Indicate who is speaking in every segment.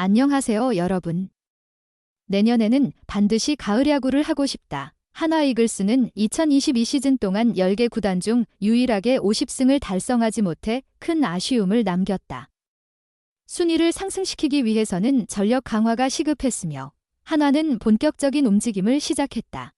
Speaker 1: 안녕하세요, 여러분. 내년에는 반드시 가을 야구를 하고 싶다. 한화 이글스는 2022 시즌 동안 10개 구단 중 유일하게 50승을 달성하지 못해 큰 아쉬움을 남겼다. 순위를 상승시키기 위해서는 전력 강화가 시급했으며 한화는 본격적인 움직임을 시작했다.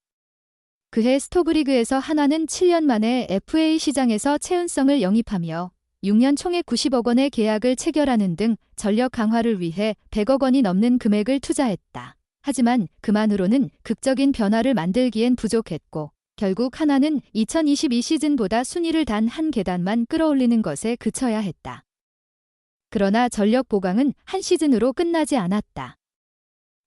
Speaker 1: 그해 스토브리그에서 한화는 7년 만에 FA 시장에서 최은성을 영입하며 6년 총액 90억 원의 계약을 체결하는 등 전력 강화를 위해 100억 원이 넘는 금액을 투자했다. 하지만 그만으로는 극적인 변화를 만들기엔 부족했고 결국 한화는 2022 시즌보다 순위를 단 한 계단만 끌어올리는 것에 그쳐야 했다. 그러나 전력 보강은 한 시즌으로 끝나지 않았다.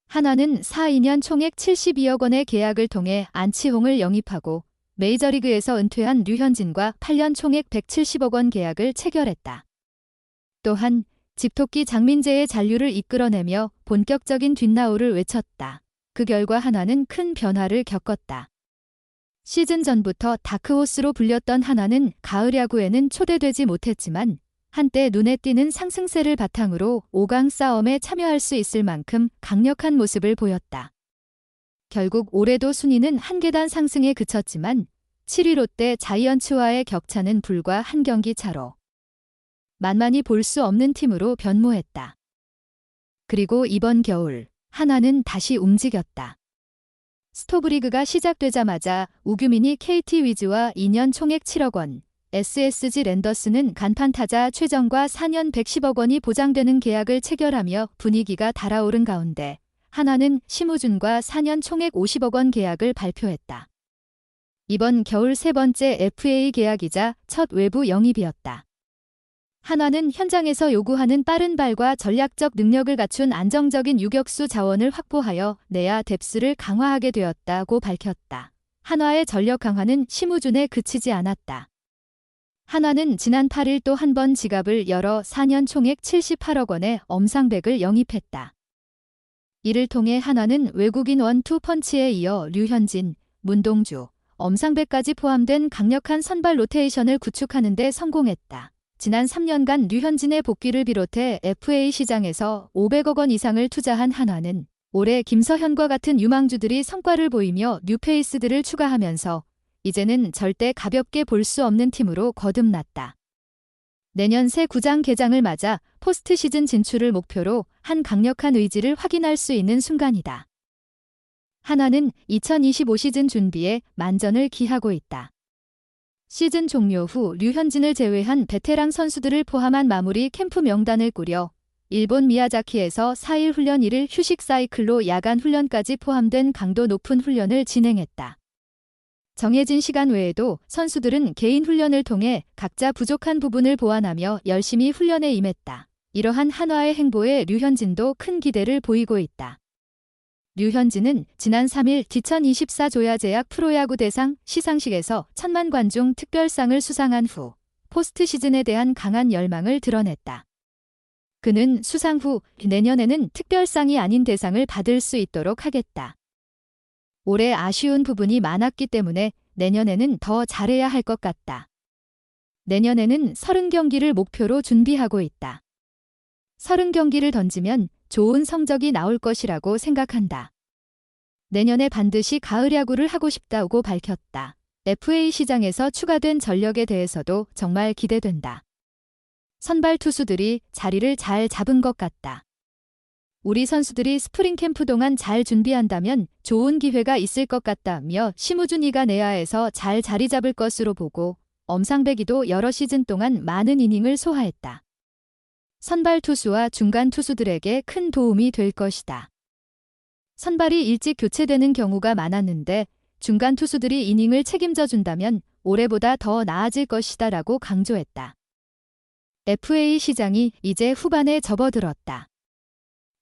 Speaker 1: 한화는 4-2년 총액 72억 원의 계약을 통해 안치홍을 영입하고 메이저리그에서 은퇴한 류현진과 8년 총액 170억 원 계약을 체결했다. 또한 집토끼 장민재의 잔류를 이끌어내며 본격적인 뒷나올을 외쳤다. 그 결과 한화는 큰 변화를 겪었다. 시즌 전부터 다크호스로 불렸던 한화는 가을 야구에는 초대되지 못했지만 한때 눈에 띄는 상승세를 바탕으로 5강 싸움에 참여할 수 있을 만큼 강력한 모습을 보였다. 결국 올해도 순위는 한 계단 상승에 그쳤지만 7위 롯데 자이언츠와의 격차는 불과 한 경기 차로 만만히 볼 수 없는 팀으로 변모했다. 그리고 이번 겨울 한화는 다시 움직였다. 스토브리그가 시작되자마자 우규민이 KT 위즈와 2년 총액 7억 원, SSG 랜더스는 간판 타자 최정과 4년 110억 원이 보장되는 계약을 체결하며 분위기가 달아오른 가운데 한화는 심우준과 4년 총액 50억 원 계약을 발표했다. 이번 겨울 세 번째 FA 계약이자 첫 외부 영입이었다. 한화는 현장에서 요구하는 빠른 발과 전략적 능력을 갖춘 안정적인 유격수 자원을 확보하여 내야 뎁스를 강화하게 되었다고 밝혔다. 한화의 전력 강화는 심우준에 그치지 않았다. 한화는 지난 8일 또 한 번 지갑을 열어 4년 총액 78억 원의 엄상백을 영입했다. 이를 통해 한화는 외국인 원투 펀치에 이어 류현진, 문동주, 엄상백까지 포함된 강력한 선발 로테이션을 구축하는 데 성공했다. 지난 3년간 류현진의 복귀를 비롯해 FA 시장에서 500억 원 이상을 투자한 한화는 올해 김서현과 같은 유망주들이 성과를 보이며 뉴페이스들을 추가하면서 이제는 절대 가볍게 볼 수 없는 팀으로 거듭났다. 내년 새 구장 개장을 맞아 포스트 시즌 진출을 목표로 한 강력한 의지를 확인할 수 있는 순간이다. 한화는 2025 시즌 준비에 만전을 기하고 있다. 시즌 종료 후 류현진을 제외한 베테랑 선수들을 포함한 마무리 캠프 명단을 꾸려 일본 미야자키에서 4일 훈련 1일 휴식 사이클로 야간 훈련까지 포함된 강도 높은 훈련을 진행했다. 정해진 시간 외에도 선수들은 개인 훈련을 통해 각자 부족한 부분을 보완하며 열심히 훈련에 임했다. 이러한 한화의 행보에 류현진도 큰 기대를 보이고 있다. 류현진은 지난 3일 2024 조야제약 프로야구 대상 시상식에서 1000만 관중 특별상을 수상한 후 포스트 시즌에 대한 강한 열망을 드러냈다. 그는 수상 후 내년에는 특별상이 아닌 대상을 받을 수 있도록 하겠다. 올해 아쉬운 부분이 많았기 때문에 내년에는 더 잘해야 할 것 같다. 내년에는 30경기를 목표로 준비하고 있다. 30경기를 던지면 좋은 성적이 나올 것이라고 생각한다. 내년에 반드시 가을 야구를 하고 싶다고 밝혔다. FA 시장에서 추가된 전력에 대해서도 정말 기대된다. 선발 투수들이 자리를 잘 잡은 것 같다. 우리 선수들이 스프링 캠프 동안 잘 준비한다면 좋은 기회가 있을 것 같다며 심우준이가 내야에서 잘 자리 잡을 것으로 보고 엄상백이도 여러 시즌 동안 많은 이닝을 소화했다. 선발 투수와 중간 투수들에게 큰 도움이 될 것이다. 선발이 일찍 교체되는 경우가 많았는데 중간 투수들이 이닝을 책임져 준다면 올해보다 더 나아질 것이다 라고 강조했다. FA 시장이 이제 후반에 접어들었다.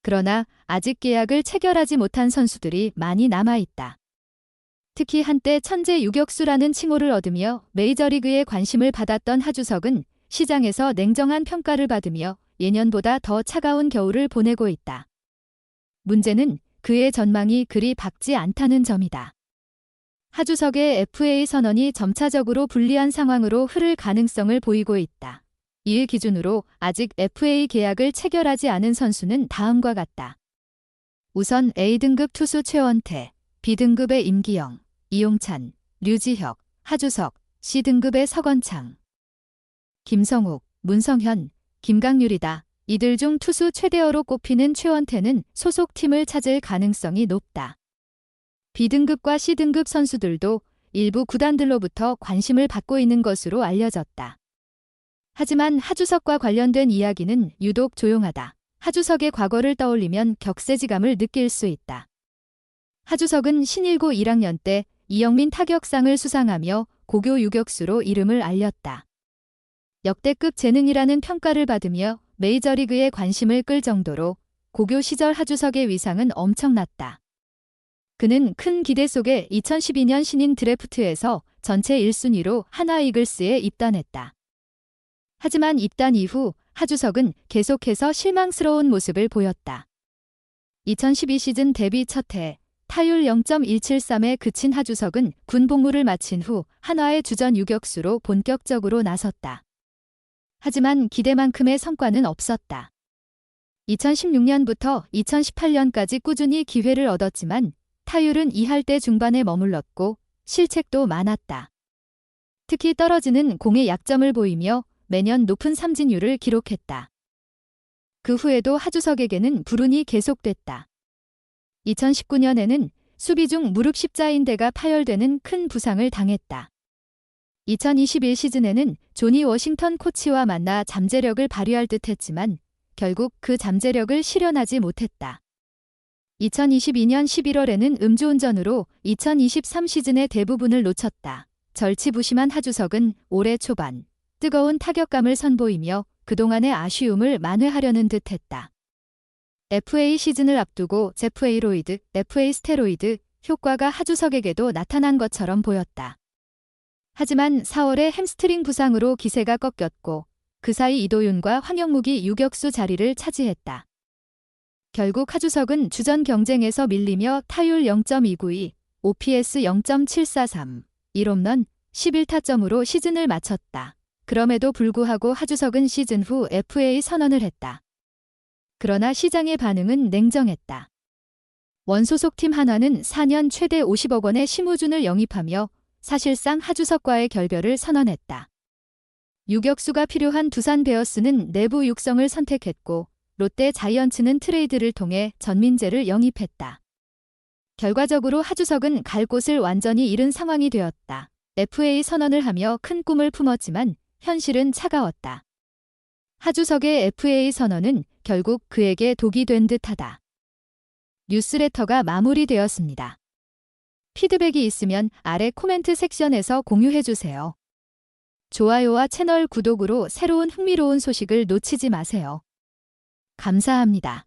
Speaker 1: 그러나 아직 계약을 체결하지 못한 선수들이 많이 남아있다. 특히 한때 천재 유격수라는 칭호를 얻으며 메이저리그에 관심을 받았던 하주석은 시장에서 냉정한 평가를 받으며 예년보다 더 차가운 겨울을 보내고 있다. 문제는 그의 전망이 그리 밝지 않다는 점이다. 하주석의 FA 선언이 점차적으로 불리한 상황으로 흐를 가능성을 보이고 있다. 이를 기준으로 아직 FA 계약을 체결하지 않은 선수는 다음과 같다. 우선 A등급 투수 최원태, B등급의 임기영, 이용찬, 류지혁, 하주석, C등급의 서건창, 김성욱, 문성현, 김강률이다. 이들 중 투수 최대어로 꼽히는 최원태는 소속 팀을 찾을 가능성이 높다. B등급과 C등급 선수들도 일부 구단들로부터 관심을 받고 있는 것으로 알려졌다. 하지만 하주석과 관련된 이야기는 유독 조용하다. 하주석의 과거를 떠올리면 격세지감을 느낄 수 있다. 하주석은 신일고 1학년 때 이영민 타격상을 수상하며 고교 유격수로 이름을 알렸다. 역대급 재능이라는 평가를 받으며 메이저리그에 관심을 끌 정도로 고교 시절 하주석의 위상은 엄청났다. 그는 큰 기대 속에 2012년 신인 드래프트에서 전체 1순위로 하나 이글스에 입단했다. 하지만 입단 이후 하주석은 계속해서 실망스러운 모습을 보였다. 2012 시즌 데뷔 첫 해 타율 0.173에 그친 하주석은 군 복무를 마친 후 한화의 주전 유격수로 본격적으로 나섰다. 하지만 기대만큼의 성과는 없었다. 2016년부터 2018년까지 꾸준히 기회를 얻었지만 타율은 2할대 중반에 머물렀고 실책도 많았다. 특히 떨어지는 공에 약점을 보이며 매년 높은 삼진율을 기록했다. 그 후에도 하주석에게는 불운이 계속됐다. 2019년에는 수비 중 무릎 십자인대가 파열되는 큰 부상을 당했다. 2021 시즌에는 조니 워싱턴 코치와 만나 잠재력을 발휘할 듯했지만 결국 그 잠재력을 실현하지 못했다. 2022년 11월에는 음주운전으로 2023 시즌의 대부분을 놓쳤다. 절치부심한 하주석은 올해 초반 뜨거운 타격감을 선보이며 그동안의 아쉬움을 만회하려는 듯했다. FA 시즌을 앞두고 제프 에이로이드, FA 스테로이드 효과가 하주석에게도 나타난 것처럼 보였다. 하지만 4월에 햄스트링 부상으로 기세가 꺾였고 그 사이 이도윤과 황영묵이 유격수 자리를 차지했다. 결국 하주석은 주전 경쟁에서 밀리며 타율 0.292, OPS 0.743, 1홈런 11타점으로 시즌을 마쳤다. 그럼에도 불구하고 하주석은 시즌 후 FA 선언을 했다. 그러나 시장의 반응은 냉정했다. 원소속팀 한화는 4년 최대 50억 원의 심우준을 영입하며 사실상 하주석과의 결별을 선언했다. 유격수가 필요한 두산 베어스는 내부 육성을 선택했고 롯데 자이언츠는 트레이드를 통해 전민재를 영입했다. 결과적으로 하주석은 갈 곳을 완전히 잃은 상황이 되었다. FA 선언을 하며 큰 꿈을 품었지만 현실은 차가웠다. 하주석의 FA 선언은 결국 그에게 독이 된 듯하다. 뉴스레터가 마무리되었습니다. 피드백이 있으면 아래 코멘트 섹션에서 공유해주세요. 좋아요와 채널 구독으로 새로운 흥미로운 소식을 놓치지 마세요. 감사합니다.